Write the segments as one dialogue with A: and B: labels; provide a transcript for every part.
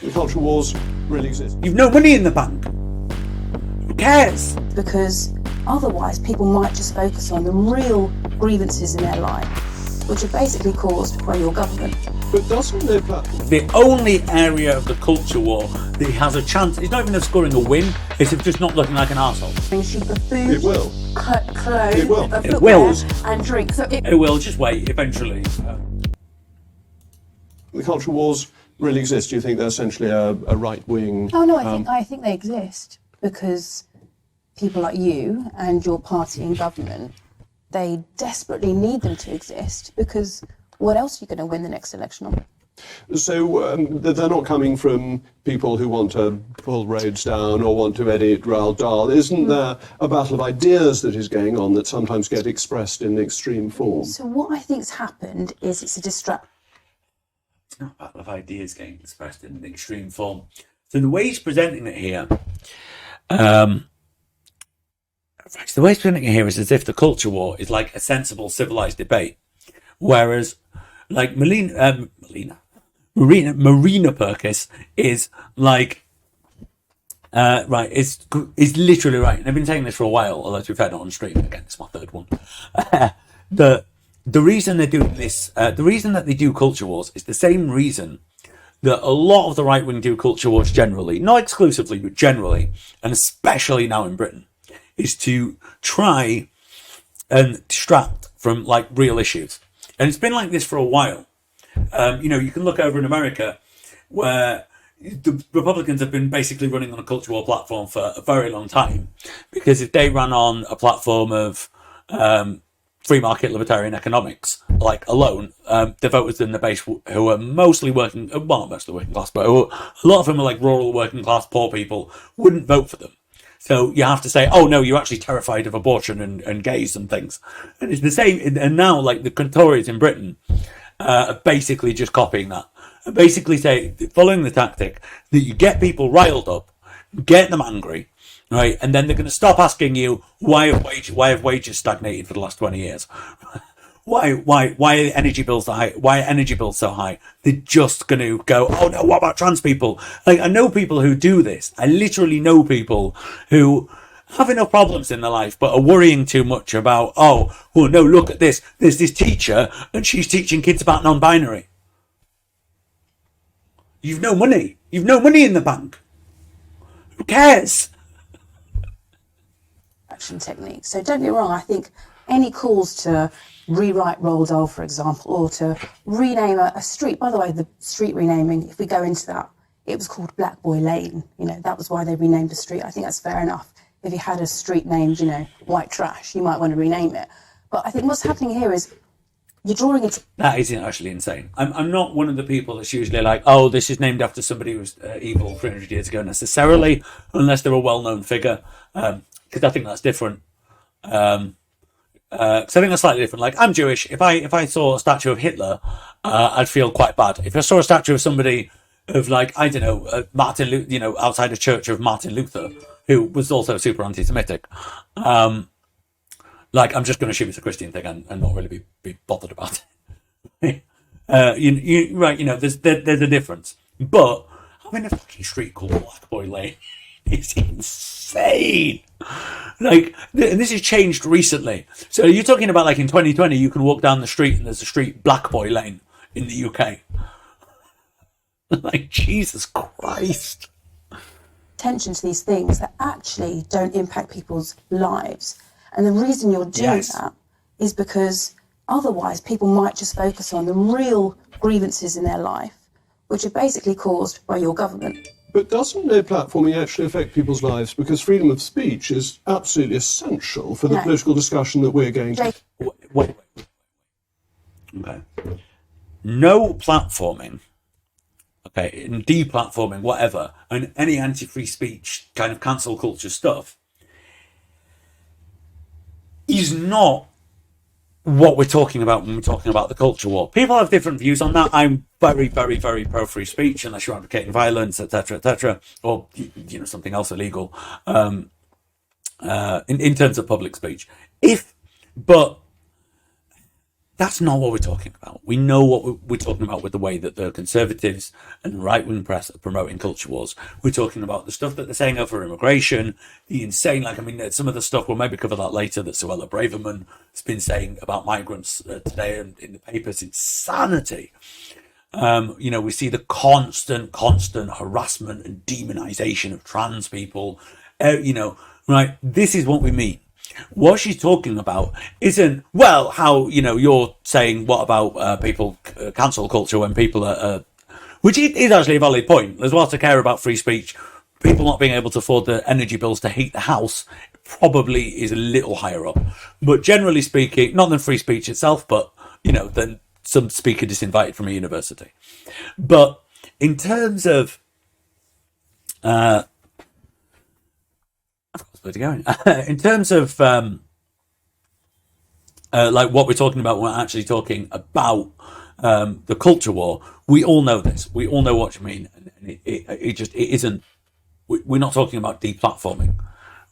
A: The culture wars really exist.
B: You've no money in the bank. Who cares?
C: Because otherwise people might just focus on the real grievances in their life, which are basically caused by your government.
A: But doesn't their platform...
B: The only area of the culture war that he has a chance, it's not even of scoring a win, it's of just not looking like an arsehole.
C: Brings you the food,
A: It will.
C: clothes,
A: It will.
C: the
B: It
C: footwear
B: will.
C: and drink. So
B: It will, just wait, eventually.
A: The culture wars really exist. Do you think they're essentially a right-wing...
C: Oh no, I think they exist because people like you and your party in government, they desperately need them to exist, because what else are you going to win the next election on?
A: So they're not coming from people who want to pull roads down or want to edit Roald Dahl. Isn't there a battle of ideas that is going on that sometimes get expressed in extreme form?
C: So what I think's happened is it's a distract.
B: It's not a battle of ideas getting expressed in an extreme form. So the way he's presenting it here, the way he's presenting it here is as if the culture war is like a sensible, civilized debate, whereas like Marina Purkiss is like right, is literally right. And I've been saying this for a while, although to be fair, not on stream. Again, it's my third one. The reason they're doing this, the reason that they do culture wars is the same reason that a lot of the right wing do culture wars generally, not exclusively, but generally, and especially now in Britain, is to try and distract from like real issues. And it's been like this for a while. You know, you can look over in America where the Republicans have been basically running on a culture war platform for a very long time, because if they ran on a platform of free market libertarian economics, like alone, the voters in the base who are mostly working, well, mostly working class, but a lot of them are like rural working class poor people, wouldn't vote for them. So you have to say, oh no, you're actually terrified of abortion and gays and things. And it's the same. And now like the Tories in Britain are basically just copying that. And basically following the tactic that you get people riled up, get them angry, right? And then they're going to stop asking you, why have wages stagnated for the last 20 years? Why are energy bills so high? Why are energy bills so high? They're just going to go, oh no, what about trans people? Like, I know people who do this. I literally know people who have enough problems in their life, but are worrying too much about, oh, well, no, look at this. There's this teacher and she's teaching kids about non-binary. You've no money. You've no money in the bank. Who cares?
C: Action technique. So don't get me wrong, I think any calls to rewrite Roald Dahl, for example, or to rename a street, by the way, the street renaming, if we go into that, it was called Black Boy Lane. You know, that was why they renamed the street. I think that's fair enough. If you had a street named, you know, White Trash, you might want to rename it. But I think what's happening here is you're drawing it.
B: That is actually insane. I'm not one of the people that's usually like, oh, this is named after somebody who was evil 300 years ago necessarily, unless they're a well-known figure, because I think that's different. Because I think that's slightly different. Like, I'm Jewish. If I saw a statue of Hitler, I'd feel quite bad. If I saw a statue of somebody of, like, I don't know, Martin Luther, you know, outside a church of Martin Luther, who was also super anti-Semitic, like, I'm just going to assume it's a Christian thing and not really be bothered about it. Right, you know, there's a difference. But having a fucking street called Black Boy Lane is insane. Like, and this has changed recently. So you're talking about, like, in 2020, you can walk down the street and there's a street Black Boy Lane in the UK. Like, Jesus Christ.
C: Attention to these things that actually don't impact people's lives. And the reason you're doing that is because otherwise people might just focus on the real grievances in their life, which are basically caused by your government.
A: But doesn't no platforming actually affect people's lives? Because freedom of speech is absolutely essential for the political discussion that we're going to...
B: Wait. Okay. No platforming, okay, and deplatforming, whatever, and any anti-free speech kind of cancel culture stuff is not what we're talking about when we're talking about the culture war. People have different views on that. I'm very, very, very pro-free speech, unless you're advocating violence, etc., or, you know, something else illegal, in terms of public speech. But That's not what we're talking about. We know what we're talking about with the way that the Conservatives and the right-wing press are promoting culture wars. We're talking about the stuff that they're saying over immigration, the insane, some of the stuff, we'll maybe cover that later, that Suella Braverman has been saying about migrants today in the papers. Insanity. We see the constant harassment and demonization of trans people. Right? This is what we mean. What she's talking about isn't, how, you're saying, what about people, cancel culture when people are, which is actually a valid point. As well, to care about free speech, people not being able to afford the energy bills to heat the house probably is a little higher up. But generally speaking, not than free speech itself, but, than some speaker disinvited from a university. But in terms of, in terms of what we're talking about, we're actually talking about the culture war. We all know this. We all know what you mean. And it isn't. We're not talking about deplatforming,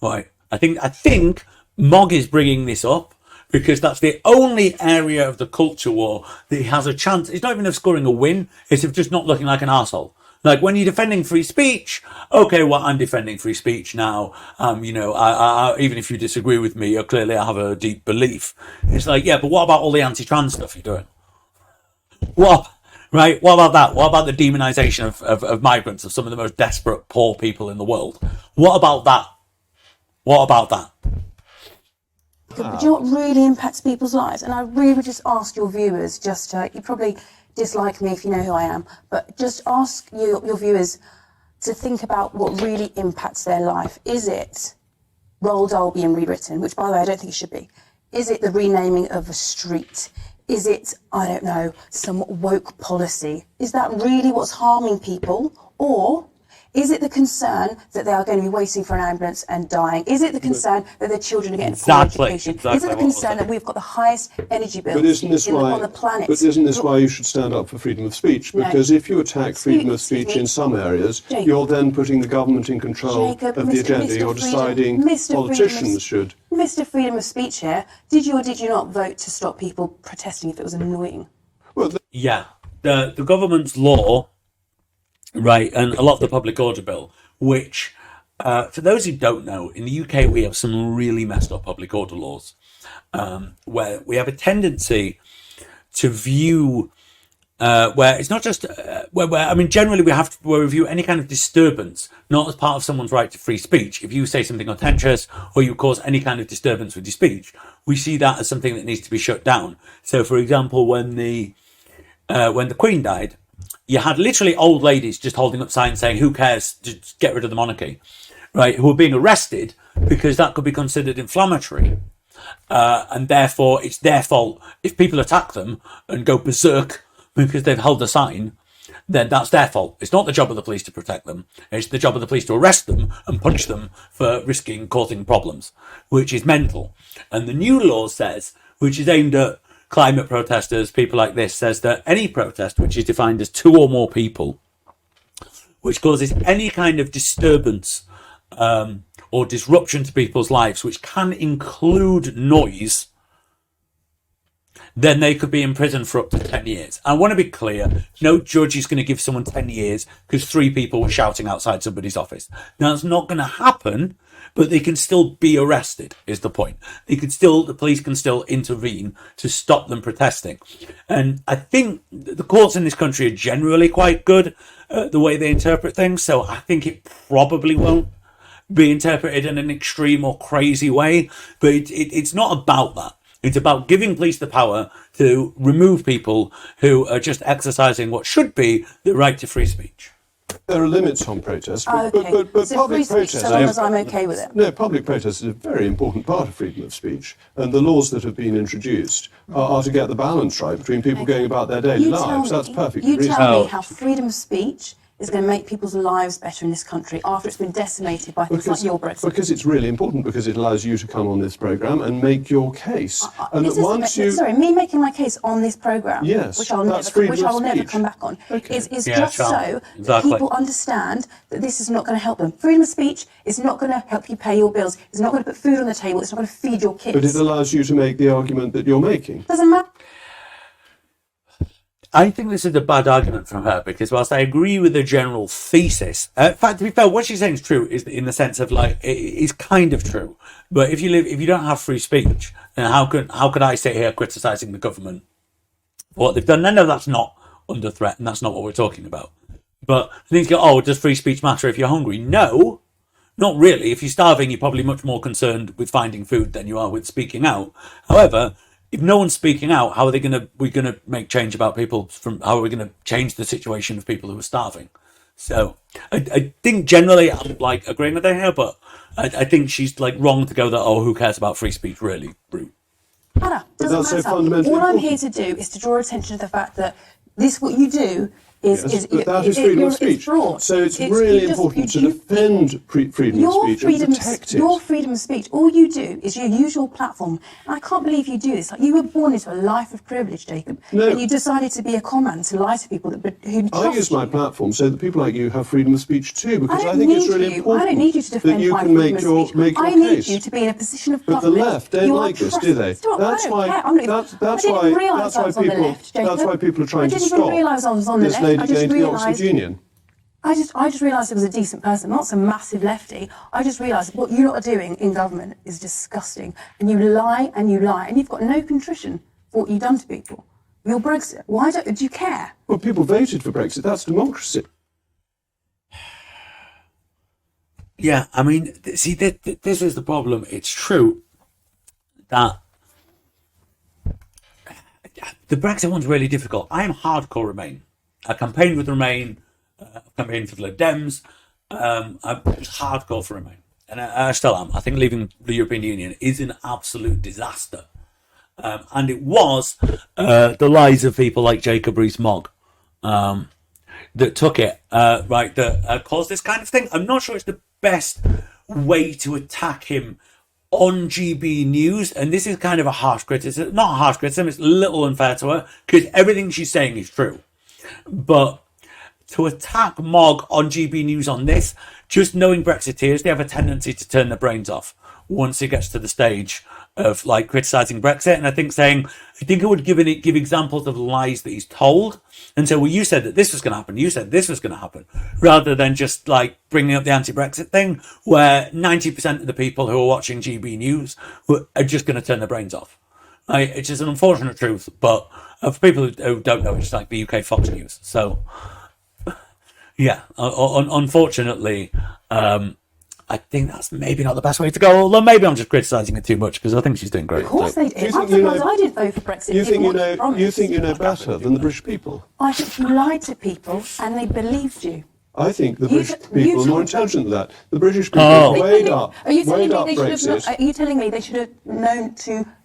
B: right? I think Mogg is bringing this up because that's the only area of the culture war that he has a chance. It's not even of scoring a win. It's of just not looking like an arsehole. Like when you're defending free speech, okay, I'm defending free speech now. I, even if you disagree with me, clearly I have a deep belief. It's like, yeah, but what about all the anti-trans stuff you're doing? What about that? What about the demonization of migrants, of some of the most desperate poor people in the world? What about that?
C: But do you know what really impacts people's lives? And I really would just ask your viewers, you probably dislike me if you know who I am, but just ask your viewers to think about what really impacts their life. Is it Roald Dahl being rewritten, which, by the way, I don't think it should be? Is it the renaming of a street? Is it, I don't know, some woke policy? Is that really what's harming people? Or is it the concern that they are going to be waiting for an ambulance and dying? Is it the concern that their children are getting poor education? Is it the concern that we've got the highest energy bills on the planet?
A: But isn't this why you should stand up for freedom of speech? Because if you attack freedom of speech in some areas, you're then putting the government in control of the agenda. You're deciding politicians should.
C: Mr. Freedom of Speech here, did you or did you not vote to stop people protesting if it was annoying?
B: Well, the government's law, right, and a lot of the public order bill, which, for those who don't know, in the UK we have some really messed up public order laws, where we have a tendency to view, where it's not just, generally we have to review any kind of disturbance, not as part of someone's right to free speech. If you say something contentious or you cause any kind of disturbance with your speech, we see that as something that needs to be shut down. So, for example, when the Queen died, you had literally old ladies just holding up signs saying, who cares, just get rid of the monarchy, right? Who were being arrested because that could be considered inflammatory. And therefore, it's their fault. If people attack them and go berserk because they've held a sign, then that's their fault. It's not the job of the police to protect them. It's the job of the police to arrest them and punish them for causing problems, which is mental. And the new law says, which is aimed at climate protesters, people like this, says that any protest which is defined as 2 or more people, which causes any kind of disturbance or disruption to people's lives, which can include noise, then they could be in prison for up to 10 years. I want to be clear, no judge is going to give someone 10 years because 3 people were shouting outside somebody's office. Now, that's not going to happen, but they can still be arrested, is the point. The police can still intervene to stop them protesting. And I think the courts in this country are generally quite good at the way they interpret things, so I think it probably won't be interpreted in an extreme or crazy way, but it's not about that. It's about giving police the power to remove people who are just exercising what should be the right to free speech.
A: There are limits on protest, but
C: so
A: public
C: free speech,
A: protest.
C: so long as I'm okay with it.
A: No, public protest is a very important part of freedom of speech, and the laws that have been introduced are to get the balance right between people going about their daily lives. That's perfectly reasonable.
C: You tell me how freedom of speech is going to make people's lives better in this country after it's been decimated by things like your Brexit.
A: Because it's really important, because it allows you to come on this programme and make your case. And
C: me making my case on this programme,
A: yes,
C: which I will never come back on, is just so that people understand that this is not going to help them. Freedom of speech is not going to help you pay your bills. It's not going to put food on the table. It's not going to feed your kids.
A: But it allows you to make the argument that you're making.
C: Doesn't matter.
B: I think this is a bad argument from her because whilst I agree with the general thesis, in fact, to be fair, what she's saying is true is in the sense of like it is kind of true. But if you don't have free speech, then how could I sit here criticising the government for what they've done? No, that's not under threat, and that's not what we're talking about. But things go, oh, does free speech matter if you're hungry? No, not really. If you're starving, you're probably much more concerned with finding food than you are with speaking out. However, if no one's speaking out, how are we gonna make change about people how are we gonna change the situation of people who are starving? So I think generally I'm like agreeing with her here, but I think she's like wrong to go that, oh, who cares about free speech really, brute.
C: Anna, doesn't
A: that's so
C: matter.
A: fundamentally
C: All I'm
A: important.
C: here to do is to draw attention to the fact that what you do is
A: But that is freedom of speech.
C: It's broad.
A: So it's really important to defend freedom of speech and protect it.
C: Your freedom of speech, all you do is you use your platform. And I can't believe you do this. Like, you were born into a life of privilege, Jacob.
A: No.
C: And you decided to be a con man, to lie to people who trust
A: I use my
C: you.
A: platform so that people like you have freedom of speech too, because I think it's really important
C: I don't need you to
A: that
C: defend
A: you
C: my
A: can make
C: freedom of speech.
A: your
C: I need
A: case.
C: you to be in a position of
A: But the
C: government.
A: left don't
C: You are
A: like this, do they?
C: trusted.
A: That's
C: I don't
A: why.
C: care. I'm not even-
A: That's
C: I didn't
A: why.
C: realise
A: That's
C: I
A: why
C: was on the
A: people.
C: left, Jacob.
A: That's why people are trying to
C: I didn't
A: stop
C: even realise I was on the
A: this
C: left.
A: lady
C: I just
A: going to the
C: realised.
A: Oxford Union.
C: I just realised it was a decent person, not some massive lefty. I just realised what you lot are doing in government is disgusting. And you lie and you lie, and you've got no contrition for what you've done to people. Your Brexit, do you care?
A: Well, people voted for Brexit. That's democracy.
B: Yeah, I mean, see, this is the problem. It's true that the Brexit one's really difficult. I am hardcore Remain. I campaigned with Remain. I've campaigned for the Lib Dems. I was hardcore for Remain. And I still am. I think leaving the European Union is an absolute disaster. And it was the lies of people like Jacob Rees Mogg that took it, that caused this kind of thing. I'm not sure it's the best way to attack him on GB News, and this is kind of a harsh criticism. Not a harsh criticism, it's a little unfair to her, because everything she's saying is true. But to attack Mogg on GB News on this, just knowing Brexiteers, they have a tendency to turn their brains off once it gets to the stage of like criticising Brexit. And I think it would give examples of lies that he's told. And so, well, you said that this was going to happen. You said this was going to happen, rather than just like bringing up the anti-Brexit thing, where 90% of the people who are watching GB News are just going to turn their brains off. It's just an unfortunate truth, but for people who don't know, it's like the UK Fox News. So, yeah, unfortunately, I think that's maybe not the best way to go. Although maybe I'm just criticising it too much because I think she's doing great.
C: Of course they
A: Do you
C: did. I'm
A: think you
C: surprised
A: know-
C: I didn't vote for Brexit.
A: You think you
C: given what
A: know?
C: promised.
A: You think you know better than the British people?
C: I think you lied to people and they believed you.
A: I think the
C: You
A: British
C: t- you
A: people are more
C: told-
A: intelligent than that. The British people
B: Oh.
A: weighed up
C: Are you telling me they should
A: Brexit.
C: have? Are you telling me they should have known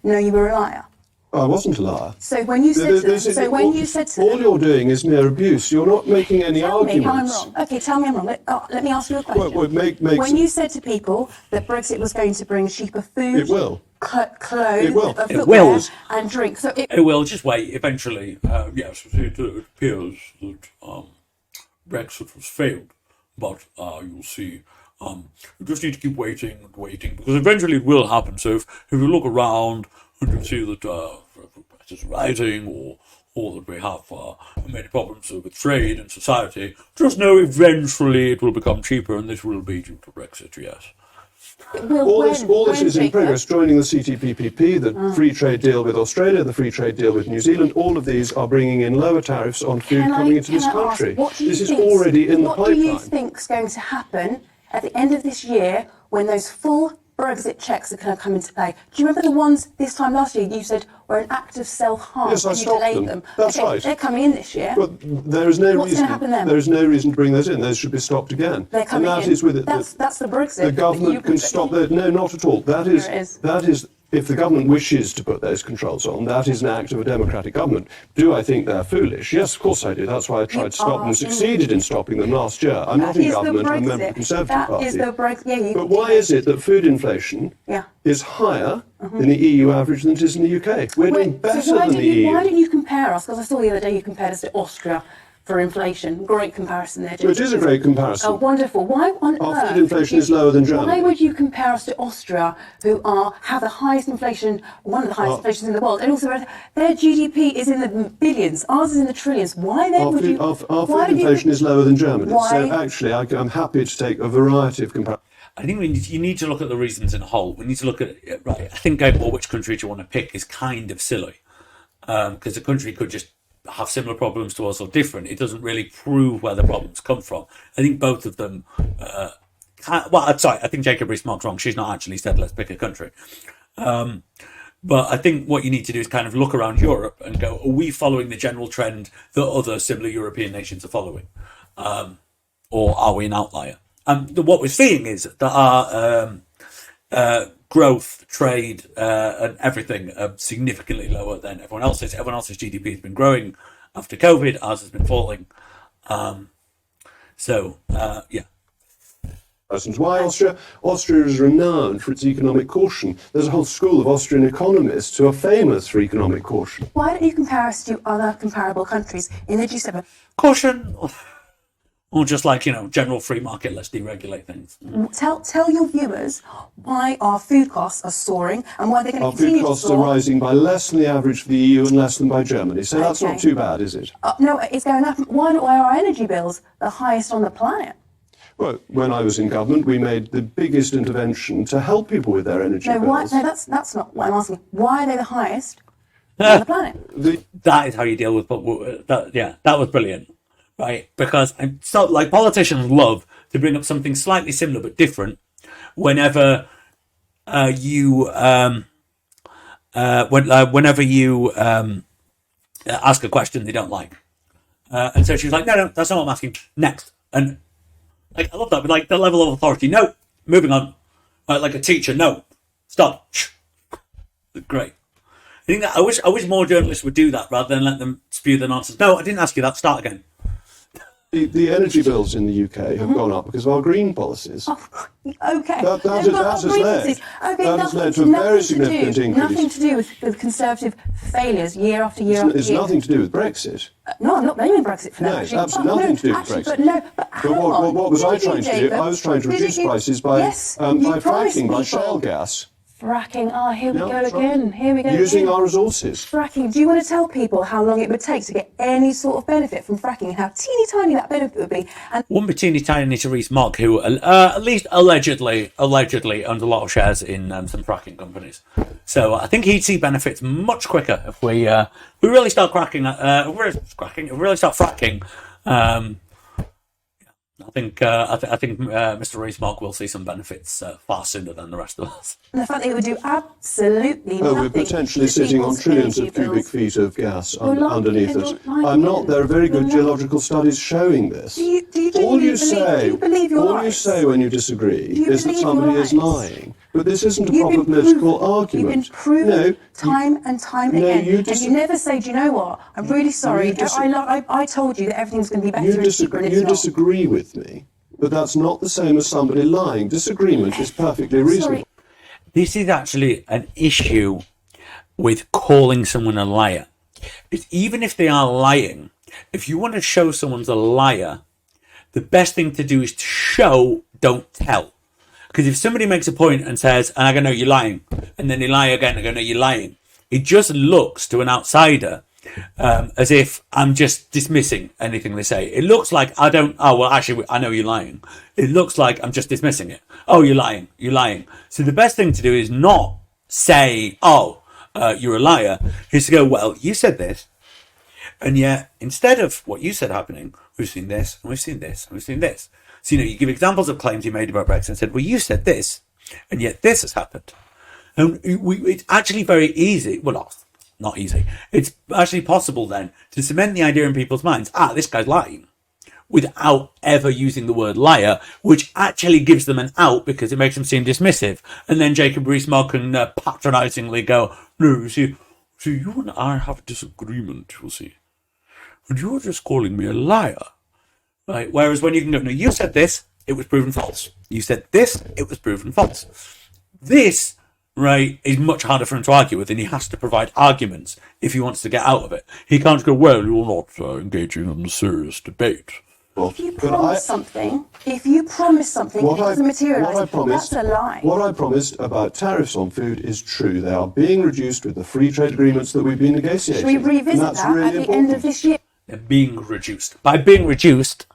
C: you were a liar?
A: I wasn't a liar.
C: So when you said to them,
A: All you're doing is mere abuse. You're not making any
C: tell me how I'm
A: arguments.
C: wrong. Okay, tell me I'm wrong. Let me ask you a question.
A: Well, make
C: when
A: some-
C: you said to people that Brexit was going to bring cheaper food,
A: It will.
C: clothes,
A: It will.
B: It
C: footwear,
B: will.
C: and drink. So
B: It will just wait. Eventually, yes, it appears that Brexit has failed, but you'll see. You just need to keep waiting and waiting because eventually it will happen. So if you look around and you see that Brexit is rising, or that we have many problems with trade and society, just know eventually it will become cheaper, and this will be due to Brexit. Yes.
A: All this is in progress. Joining the CTPPP, the free trade deal with Australia, the free trade deal with New Zealand, all of these are bringing in lower tariffs on food coming into this country. This is already in the
C: What do you
A: pipeline.
C: think is going to happen at the end of this year when those full Brexit checks are going to come into play? Do you remember the ones this time last year you said were an act of self-harm?
A: Yes, I
C: and you
A: stopped
C: delayed
A: them. That's
C: okay,
A: right.
C: They're coming in this year.
A: But there is no
C: What's
A: reason.
C: gonna happen then?
A: There is no reason to bring those in. Those should be stopped again.
C: They're coming
A: and that
C: in.
A: is with it.
C: That's the Brexit.
A: The
C: that
A: government
C: you
A: can stop that. No, not at all. That
C: Here it is.
A: is. If the government wishes to put those controls on, that is an act of a democratic government. Do I think they're foolish? Yes, of course I do. That's why I tried to stop them and succeeded in stopping them last year. I'm not
C: That
A: in
C: is the
A: government. I'm a member of the
C: Brexit.
A: Conservative
C: That
A: Party.
C: is the Brexit. Yeah, you.
A: But why is it that food inflation
C: Yeah.
A: is higher in the EU average than it is in the UK? We're doing better
C: so why
A: than the EU.
C: Why didn't you compare us? Because I saw the other day you compared us to Austria for inflation. Great comparison there,
A: Which is a great comparison.
C: Oh, wonderful. Why on
A: Our
C: earth
A: food inflation is lower than Germany.
C: Why would you compare us to Austria, who have the highest inflation, one of the highest inflations in the world, and also their GDP is in the billions, ours is in the trillions. Why then would you...
A: Our food inflation is lower than Germany.
C: Why?
A: So actually, I'm happy to take a variety of comparisons.
B: I think you need to look at the reasons in a whole. We need to look at it, right. I think going, well, which country do you want to pick is kind of silly, because a country could just have similar problems to us or different. It doesn't really prove where the problems come from. I think both of them. I think Jacob Rees Mogg's wrong. She's not actually said let's pick a country. But I think what you need to do is kind of look around Europe and go, are we following the general trend that other similar European nations are following, or are we an outlier? What we're seeing is that our growth, trade, and everything are significantly lower than everyone else's. Everyone else's GDP has been growing after COVID. Ours has been falling. Yeah.
A: Why Austria? Austria is renowned for its economic caution. There's a whole school of Austrian economists who are famous for economic caution.
C: Why don't you compare us to other comparable countries in the G7?
B: Caution, or just like, general free market, let's deregulate things.
C: Tell your viewers why our food costs are soaring and why they're going to continue to soar.
A: Our food costs are rising by less than the average for the EU and less than by Germany. So that's not too bad, is it?
C: No, it's going up. Why are our energy bills the highest on the planet?
A: Well, when I was in government, we made the biggest intervention to help people with their energy bills.
C: No, that's not what I'm asking. Why are they the highest on the planet?
B: That is how you deal with that. Yeah, that was brilliant, right? Because politicians love to bring up something slightly similar but different whenever you ask a question they don't like. And so she was like, no, that's not what I'm asking. Next. And I love that, but the level of authority, no, moving on. Like a teacher, no, stop. Great. I think that I wish more journalists would do that rather than let them spew the nonsense. No, I didn't ask you that. Start again.
A: The energy bills in the UK have gone up because of our green policies.
C: Oh, okay.
A: That has led to a very significant increase.
C: Nothing to do with Conservative failures year after year after year.
A: It's nothing to do with Brexit.
C: No, I'm not blaming Brexit for that.
A: No, it's absolutely nothing to do with Brexit. But what was I trying to do? I was trying to reduce prices by fracking, by shale gas.
C: Fracking. Oh, here we go again. Here we go.
A: Using our resources.
C: Fracking. Do you want to tell people how long it would take to get any sort of benefit from fracking and how teeny tiny that benefit would be? And
B: wouldn't be teeny tiny to Rees Mogg, who at least allegedly owns a lot of shares in some fracking companies. So I think he'd see benefits much quicker if we really start cracking. If we really start fracking. I think Mr. Rees Mogg will see some benefits far sooner than the rest of us.
C: And the fact that it would do absolutely nothing.
A: We're potentially sitting on trillions of cubic feet of gas underneath us. I'm not. There are very good geological studies showing this. All you say when you disagree is that somebody is lying. But this isn't a proper political argument.
C: You've been proven time and time again. And you never say, do you know what? I'm really sorry. I told you that everything's going to be better in secret, and it's
A: You
C: not.
A: disagree with me, but that's not the same as somebody lying. Disagreement is perfectly reasonable.
B: This is actually an issue with calling someone a liar. It's even if they are lying, if you want to show someone's a liar, the best thing to do is to show, don't tell. Because if somebody makes a point and says, and I go, no, you're lying, and then they lie again, I go, no, you're lying, it just looks to an outsider as if I'm just dismissing anything they say. It looks like I know you're lying. It looks like I'm just dismissing it. Oh, you're lying. So the best thing to do is not say, you're a liar, is to go, well, you said this, and yet instead of what you said happening, we've seen this, and we've seen this, and we've seen this. So, you give examples of claims you made about Brexit and said, well, you said this, and yet this has happened. And it's actually very easy. Well, not easy. It's actually possible then to cement the idea in people's minds, this guy's lying, without ever using the word liar, which actually gives them an out because it makes them seem dismissive. And then Jacob Rees Mogg can patronisingly go, no, you see, you and I have a disagreement, you see. And you're just calling me a liar. Right. Whereas when you can go, no, you said this, it was proven false. You said this, it was proven false. This right, is much harder for him to argue with, and he has to provide arguments if he wants to get out of it. He can't go, well, you're not engaging in a serious debate.
C: If you promise something, it doesn't materialise. That's a lie.
A: What I promised about tariffs on food is true. They are being reduced with the free trade agreements that we've been negotiating.
C: Should we revisit that
A: really
C: at the
A: important.
C: end of this year?
B: They're being reduced. By being reduced,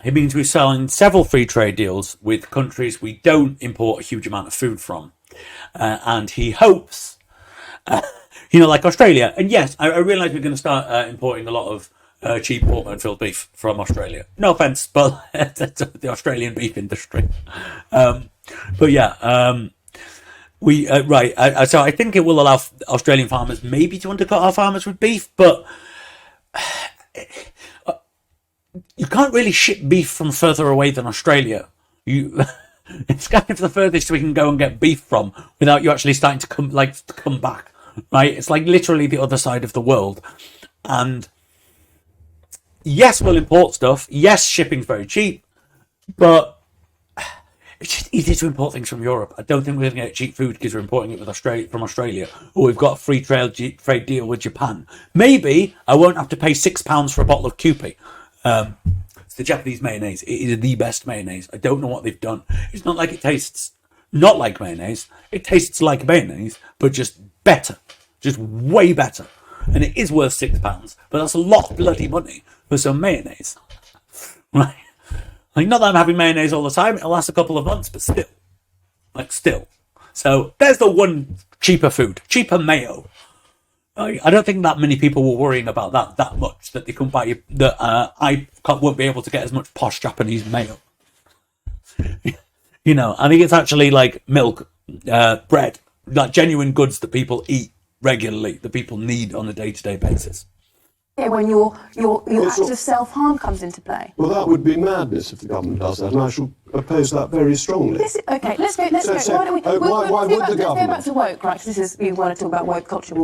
B: it means we're selling several free trade deals with countries we don't import a huge amount of food from. And he hopes, like Australia. And yes, I realise we're going to start importing a lot of cheap hormone-filled beef from Australia. No offence, but the Australian beef industry. But yeah, so I think it will allow Australian farmers maybe to undercut our farmers with beef, but you can't really ship beef from further away than Australia. It's kind of the furthest we can go and get beef from without you actually starting to come back, right? It's like literally the other side of the world. And yes, we'll import stuff. Yes, shipping's very cheap, but it's just easy to import things from Europe. I don't think we're going to get cheap food because we're importing it from Australia, or we've got a free trade deal with Japan. Maybe I won't have to pay £6 for a bottle of Kewpie. It's the Japanese mayonnaise. It is the best mayonnaise. I don't know what they've done. It's not like it tastes not like mayonnaise. It tastes like mayonnaise, but just better, just way better. And it is worth £6, but that's a lot of bloody money for some mayonnaise, right? Like, not that I'm having mayonnaise all the time. It'll last a couple of months, but still. So there's the one cheaper food, cheaper mayo. I don't think that many people were worrying about that much, that they couldn't buy that I won't be able to get as much posh Japanese mayo. I think it's actually like milk, bread, like genuine goods that people eat regularly, that people need on a day-to-day basis.
C: When your act of self-harm comes into play.
A: Well, that would be madness if the government does that, and I shall oppose that very strongly.
C: Let's go. Why don't we?
A: Why would the
C: Let's go
A: government?
C: back to woke, right? Because we want to talk about woke culture.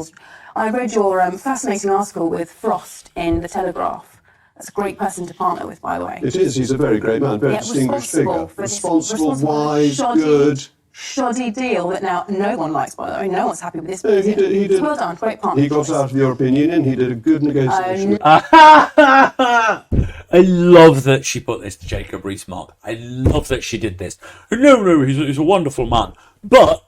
C: I read your fascinating article with Frost in the Telegraph. That's a great person to partner with, by the way.
A: It is. He's a very great man, very distinguished figure. Responsible, wise, good.
C: Shoddy deal that now no one likes, by the way. No one's happy with this.
A: No, he did.
C: Well done, great partner.
A: He got out of the European Union. He did a good negotiation.
B: I love that she put this to Jacob Rees Mogg. I love that she did this. No, he's a wonderful man. But,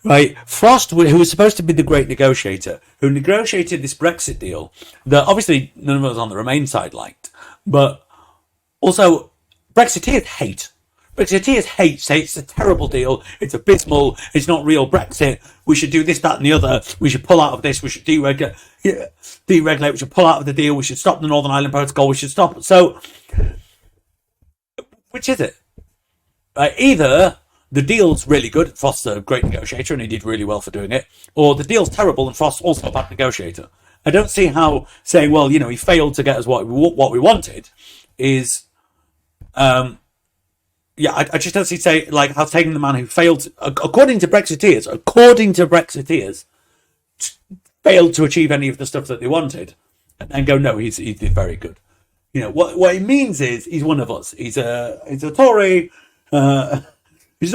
B: right, Frost, who was supposed to be the great negotiator, who negotiated this Brexit deal that obviously none of us on the Remain side liked, but also Brexiteers hate. Brexiteers say it's a terrible deal, it's abysmal, it's not real Brexit, we should do this, that and the other, we should pull out of this, we should deregulate, we should pull out of the deal, we should stop the Northern Ireland Protocol, we should stop. So, which is it? Either the deal's really good, Frost's a great negotiator and he did really well for doing it, or the deal's terrible and Frost's also a bad negotiator. I don't see how saying, well, he failed to get us what we wanted is... I just don't see how taking the man who failed, according to Brexiteers, failed to achieve any of the stuff that they wanted, and then go, no, he did very good. What it means is he's one of us. He's a Tory. He's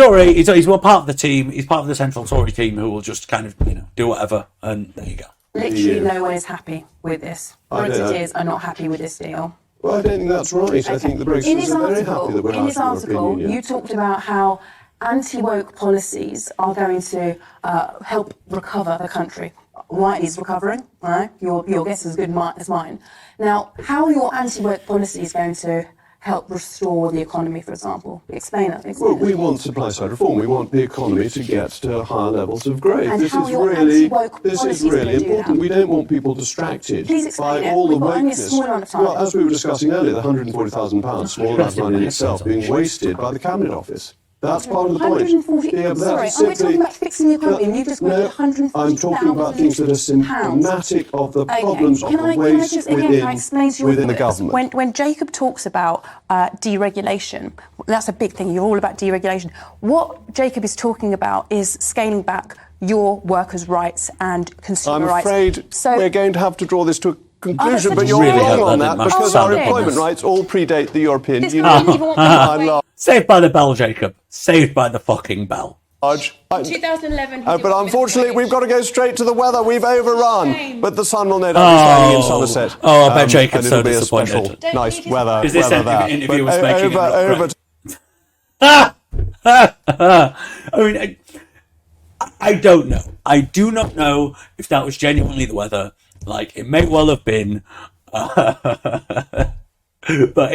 B: one part of the team. He's part of the central Tory team who will just kind of do whatever, and there you go.
C: Literally, no one is happy with this. Brexiteers are not happy with this deal.
A: Well, I don't think that's right. Okay. I think the Brexiteers are very happy that we're out of the European Union.
C: You talked about how anti-woke policies are going to help recover the country. Why is recovering? Right? Your guess is as good as mine. Now, how are your anti-woke policies going to help restore the economy, for example? Explain that.
A: Well, we want supply-side reform. We want the economy to get to higher levels of growth.
C: And
A: this
C: how
A: is
C: your
A: really
C: anti-woke policies
A: really
C: do
A: important.
C: that.
A: We don't want people distracted
C: Please explain
A: by
C: it.
A: all the
C: We've got only a
A: wokeness.
C: small amount of time.
A: Well, as we were discussing earlier, the £140,000, small amount of money in itself, being wasted by the Cabinet Office. That's part of the point.
C: 140.
A: Yeah, but
C: Sorry,
A: that's
C: are we talking about fixing the economy? And you've just quoted
A: no,
C: 140,000
A: I'm talking about things that are symptomatic of the problems of the waste within the government.
C: When Jacob talks about deregulation, that's a big thing. You're all about deregulation. What Jacob is talking about is scaling back your workers' rights and consumer rights.
A: I'm afraid we're going to have to draw this to a conclusion, but you're
B: really
A: wrong on
B: that
A: that because our employment rights all predate the European Union.
B: Saved by the bell, Jacob. Saved by the fucking bell.
C: 2011.
A: But unfortunately, we've got to go straight to the weather. We've overrun. But the sun will no doubt be shining in Somerset.
B: Oh, I bet Jacob's
A: and it'll
B: so
A: be a
B: disappointed.
A: special, nice weather.
B: Is this
A: there.
B: interview
A: But
B: was making him
A: over
B: I mean, I don't know. I do not know if that was genuinely the weather. Like, it may well have been. But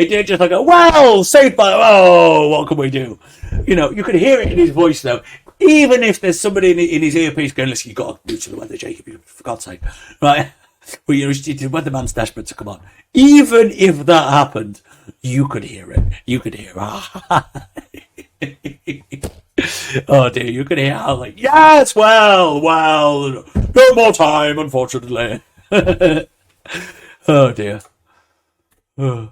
B: it did just like, well, saved by, oh, what can we do? You know, you could hear it in his voice, though. Even if there's somebody in his earpiece going, listen, you've got to do to the weather, Jacob, for God's sake. Right? Well, you know, the weatherman's dashboard to come on. Even if that happened, you could hear it. You could hear oh dear, you could hear how like, yes, well, no more time, unfortunately. Oh dear. Oh.